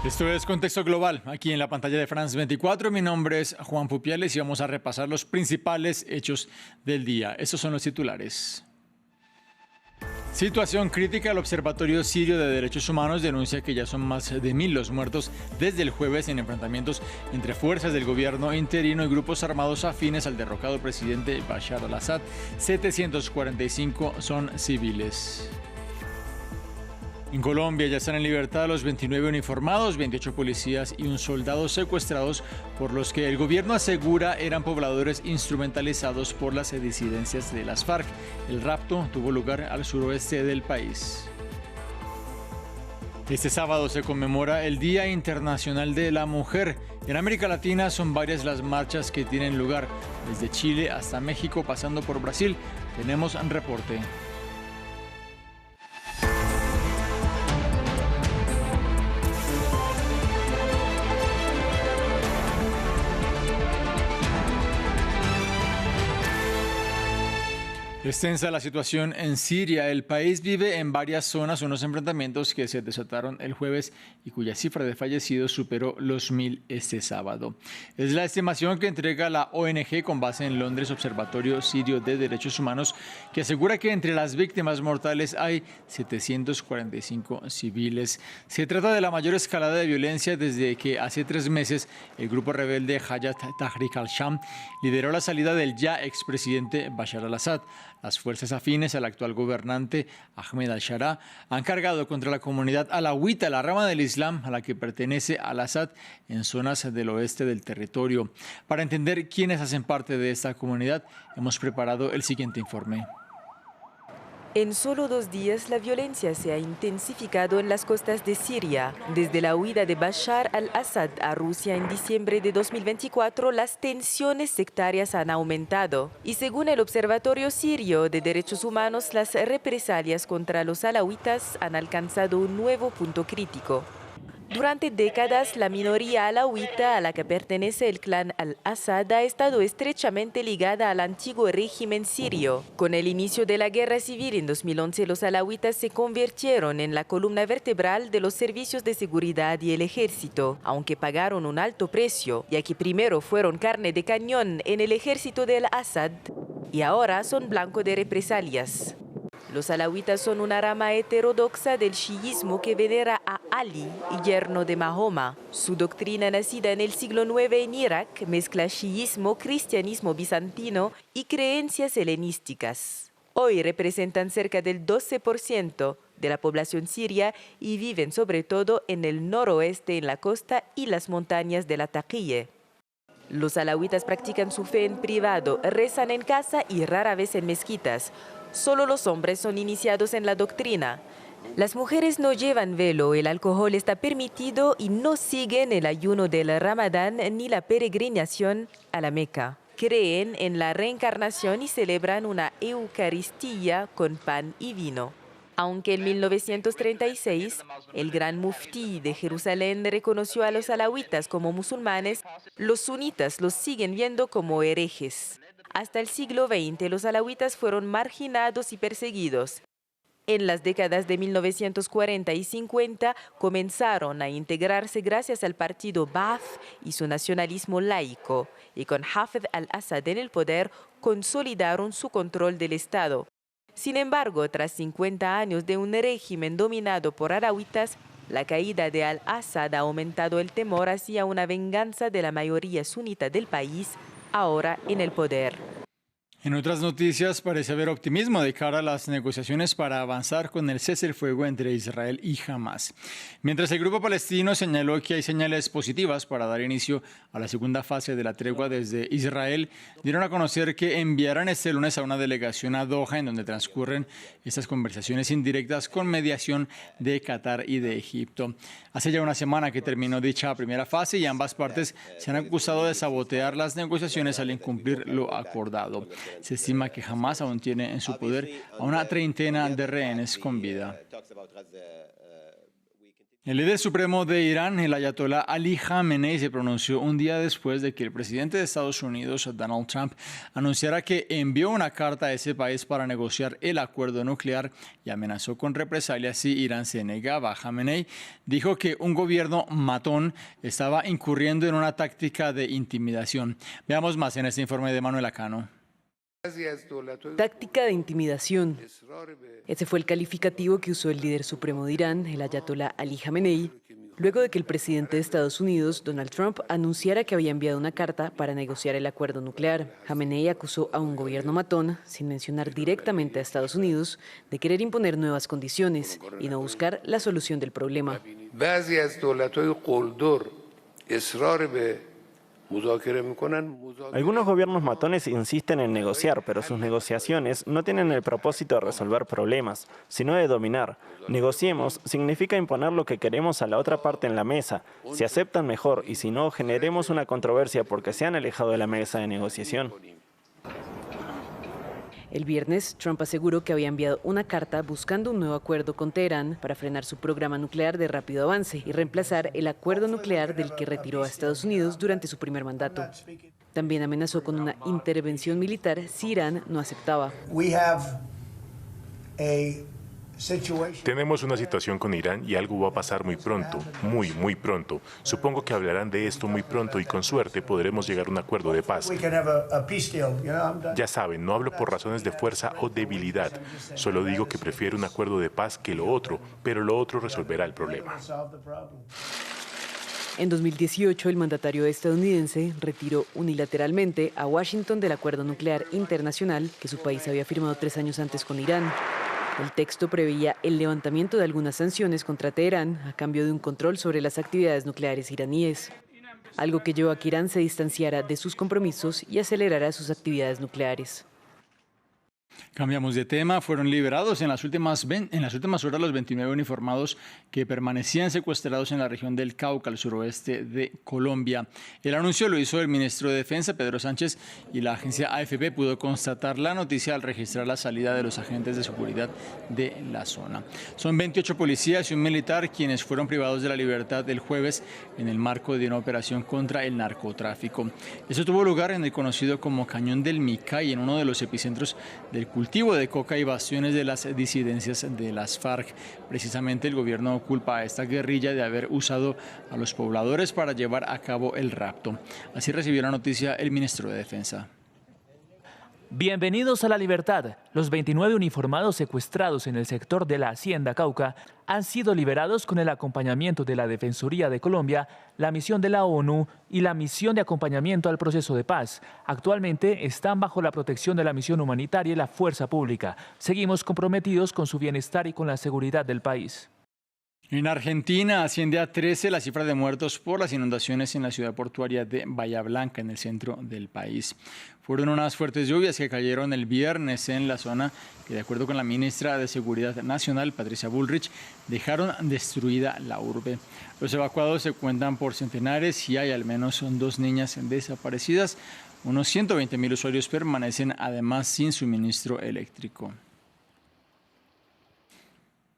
Esto es Contexto Global, aquí en la pantalla de France 24. Mi nombre es Juan Pupiales y vamos a repasar los principales hechos del día. Estos son los titulares. Situación crítica. El Observatorio Sirio de Derechos Humanos denuncia que ya son más de 1.000 los muertos desde el jueves en enfrentamientos entre fuerzas del gobierno interino y grupos armados afines al derrocado presidente Bashar al-Assad. 745 son civiles. En Colombia ya están en libertad los 29 uniformados, 28 policías y un soldado secuestrados por los que el gobierno asegura eran pobladores instrumentalizados por las disidencias de las FARC. El rapto tuvo lugar al suroeste del país. Este sábado se conmemora el Día Internacional de la Mujer. En América Latina son varias las marchas que tienen lugar, desde Chile hasta México, pasando por Brasil. Tenemos un reporte. Extensa la situación en Siria. El país vive en varias zonas unos enfrentamientos que se desataron el jueves y cuya cifra de fallecidos superó los 1.000 este sábado. Es la estimación que entrega la ONG con base en Londres, Observatorio Sirio de Derechos Humanos, que asegura que entre las víctimas mortales hay 745 civiles. Se trata de la mayor escalada de violencia desde que hace 3 meses el grupo rebelde Hayat Tahrir al-Sham lideró la salida del ya expresidente Bashar al-Assad. Las fuerzas afines al actual gobernante Ahmed al-Sharaa han cargado contra la comunidad alawita, la rama del Islam a la que pertenece al-Assad, en zonas del oeste del territorio. Para entender quiénes hacen parte de esta comunidad, hemos preparado el siguiente informe. En solo 2 días, la violencia se ha intensificado en las costas de Siria. Desde la huida de Bashar al-Assad a Rusia en diciembre de 2024, las tensiones sectarias han aumentado. Y según el Observatorio Sirio de Derechos Humanos, las represalias contra los alawitas han alcanzado un nuevo punto crítico. Durante décadas, la minoría alawita a la que pertenece el clan al-Assad ha estado estrechamente ligada al antiguo régimen sirio. Con el inicio de la guerra civil en 2011, los alawitas se convirtieron en la columna vertebral de los servicios de seguridad y el ejército, aunque pagaron un alto precio, ya que primero fueron carne de cañón en el ejército del Assad y ahora son blanco de represalias. Los alawitas son una rama heterodoxa del chiismo que venera a Ali, yerno de Mahoma. Su doctrina, nacida en el siglo IX en Irak, mezcla chiismo, cristianismo bizantino y creencias helenísticas. Hoy representan cerca del 12% de la población siria y viven sobre todo en el noroeste, en la costa y las montañas de la Taqiyya. Los alawitas practican su fe en privado, rezan en casa y rara vez en mezquitas. Solo los hombres son iniciados en la doctrina. Las mujeres no llevan velo, el alcohol está permitido y no siguen el ayuno del Ramadán ni la peregrinación a la Meca. Creen en la reencarnación y celebran una Eucaristía con pan y vino. Aunque en 1936 el gran muftí de Jerusalén reconoció a los alawitas como musulmanes, los sunitas los siguen viendo como herejes. Hasta el siglo XX, los alawitas fueron marginados y perseguidos. En las décadas de 1940 y 50 comenzaron a integrarse gracias al partido Ba'ath y su nacionalismo laico, y con Hafez al-Assad en el poder consolidaron su control del Estado. Sin embargo, tras 50 años de un régimen dominado por alawitas, la caída de al-Assad ha aumentado el temor hacia una venganza de la mayoría sunita del país, ahora en el poder. En otras noticias, parece haber optimismo de cara a las negociaciones para avanzar con el cese el fuego entre Israel y Hamás. Mientras el grupo palestino señaló que hay señales positivas para dar inicio a la segunda fase de la tregua desde Israel, dieron a conocer que enviarán este lunes a una delegación a Doha en donde transcurren estas conversaciones indirectas con mediación de Qatar y de Egipto. Hace ya una semana que terminó dicha primera fase y ambas partes se han acusado de sabotear las negociaciones al incumplir lo acordado. Se estima que Hamás aún tiene en su poder a una treintena de rehenes con vida. El líder supremo de Irán, el ayatolá Ali Khamenei, se pronunció un día después de que el presidente de Estados Unidos, Donald Trump, anunciara que envió una carta a ese país para negociar el acuerdo nuclear y amenazó con represalias si Irán se negaba. Khamenei dijo que un gobierno matón estaba incurriendo en una táctica de intimidación. Veamos más en este informe de Manuel Acano. Táctica de intimidación. Ese fue el calificativo que usó el líder supremo de Irán, el ayatolá Ali Khamenei, luego de que el presidente de Estados Unidos, Donald Trump, anunciara que había enviado una carta para negociar el acuerdo nuclear. Khamenei acusó a un gobierno matón, sin mencionar directamente a Estados Unidos, de querer imponer nuevas condiciones y no buscar la solución del problema. Algunos gobiernos matones insisten en negociar, pero sus negociaciones no tienen el propósito de resolver problemas, sino de dominar. Negociemos significa imponer lo que queremos a la otra parte en la mesa. Si aceptan, mejor, y si no, generemos una controversia porque se han alejado de la mesa de negociación. El viernes, Trump aseguró que había enviado una carta buscando un nuevo acuerdo con Teherán para frenar su programa nuclear de rápido avance y reemplazar el acuerdo nuclear del que retiró a Estados Unidos durante su primer mandato. También amenazó con una intervención militar si Irán no aceptaba. Tenemos una situación con Irán y algo va a pasar muy pronto, muy pronto. Supongo que hablarán de esto muy pronto y con suerte podremos llegar a un acuerdo de paz. Ya saben, no hablo por razones de fuerza o debilidad. Solo digo que prefiero un acuerdo de paz que lo otro, pero lo otro resolverá el problema. En 2018, el mandatario estadounidense retiró unilateralmente a Washington del acuerdo nuclear internacional que su país había firmado 3 años antes con Irán. El texto preveía el levantamiento de algunas sanciones contra Teherán a cambio de un control sobre las actividades nucleares iraníes, algo que llevó a que Irán se distanciara de sus compromisos y acelerara sus actividades nucleares. Cambiamos de tema. Fueron liberados en las últimas horas los 29 uniformados que permanecían secuestrados en la región del Cauca, al suroeste de Colombia. El anuncio lo hizo el ministro de Defensa, Pedro Sánchez, y la agencia AFP pudo constatar la noticia al registrar la salida de los agentes de seguridad de la zona. Son 28 policías y un militar quienes fueron privados de la libertad el jueves en el marco de una operación contra el narcotráfico. Eso tuvo lugar en el conocido como Cañón del Micay, en uno de los epicentros del cultivo de coca y bastiones de las disidencias de las FARC. Precisamente el gobierno culpa a esta guerrilla de haber usado a los pobladores para llevar a cabo el rapto. Así recibió la noticia el ministro de Defensa. Bienvenidos a la libertad. Los 29 uniformados secuestrados en el sector de la Hacienda Cauca han sido liberados con el acompañamiento de la Defensoría de Colombia, la misión de la ONU y la misión de acompañamiento al proceso de paz. Actualmente están bajo la protección de la misión humanitaria y la fuerza pública. Seguimos comprometidos con su bienestar y con la seguridad del país. En Argentina asciende a 13 la cifra de muertos por las inundaciones en la ciudad portuaria de Bahía Blanca, en el centro del país. Fueron unas fuertes lluvias que cayeron el viernes en la zona que, de acuerdo con la ministra de Seguridad Nacional, Patricia Bullrich, dejaron destruida la urbe. Los evacuados se cuentan por centenares y hay al menos 2 niñas desaparecidas. Unos 120.000 usuarios permanecen además sin suministro eléctrico.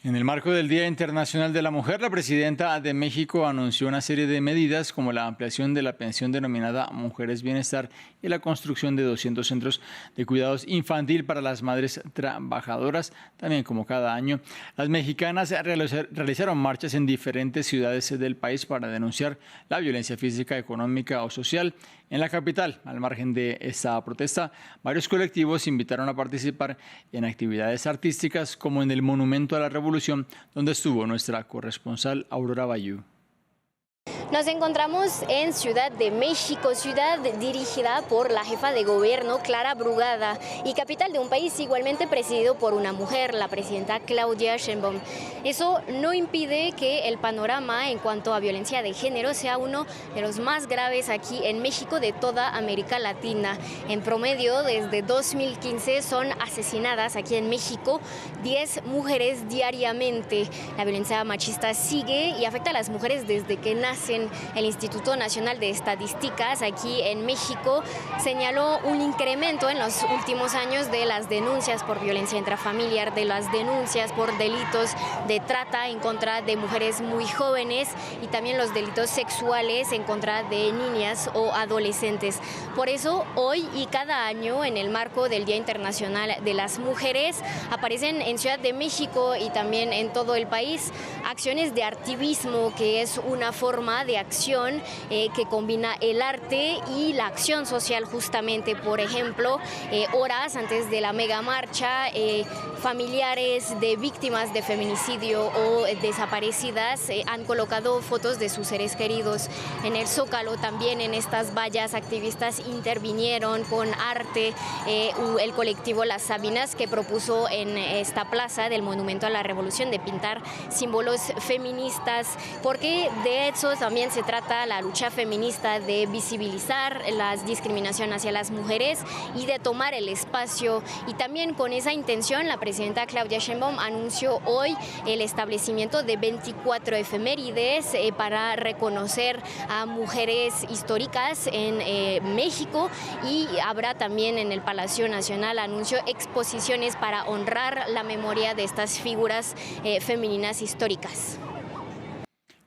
En el marco del Día Internacional de la Mujer, la presidenta de México anunció una serie de medidas como la ampliación de la pensión denominada Mujeres Bienestar y la construcción de 200 centros de cuidados infantil para las madres trabajadoras. También, como cada año, las mexicanas realizaron marchas en diferentes ciudades del país para denunciar la violencia física, económica o social. En la capital, al margen de esta protesta, varios colectivos invitaron a participar en actividades artísticas como en el Monumento a la Revolución, donde estuvo nuestra corresponsal Aurora Bayú. Nos encontramos en Ciudad de México, ciudad dirigida por la jefa de gobierno Clara Brugada y capital de un país igualmente presidido por una mujer, la presidenta Claudia Sheinbaum. Eso no impide que el panorama en cuanto a violencia de género sea uno de los más graves aquí en México de toda América Latina. En promedio, desde 2015 son asesinadas aquí en México 10 mujeres diariamente. La violencia machista sigue y afecta a las mujeres desde que nacen También el Instituto Nacional de Estadísticas aquí en México señaló un incremento en los últimos años de las denuncias por violencia intrafamiliar, de las denuncias por delitos de trata en contra de mujeres muy jóvenes y también los delitos sexuales en contra de niñas o adolescentes. Por eso, hoy y cada año, en el marco del Día Internacional de las Mujeres, aparecen en Ciudad de México y también en todo el país acciones de activismo, que es una forma de acción que combina el arte y la acción social justamente. Por ejemplo, horas antes de la mega marcha, familiares de víctimas de feminicidio o desaparecidas han colocado fotos de sus seres queridos en el Zócalo. También en estas vallas activistas intervinieron con arte el colectivo Las Sabinas, que propuso en esta plaza del Monumento a la Revolución de pintar símbolos feministas, porque de eso también se trata la lucha feminista, de visibilizar la discriminación hacia las mujeres y de tomar el espacio. Y también con esa intención, la presidenta Claudia Sheinbaum anunció hoy el establecimiento de 24 efemérides para reconocer a mujeres históricas en México, y habrá también en el Palacio Nacional, anunció exposiciones para honrar la memoria de estas figuras femeninas históricas.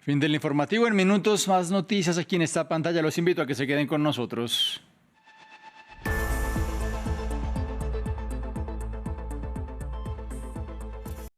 Fin del informativo. En minutos más noticias aquí en esta pantalla. Los invito a que se queden con nosotros.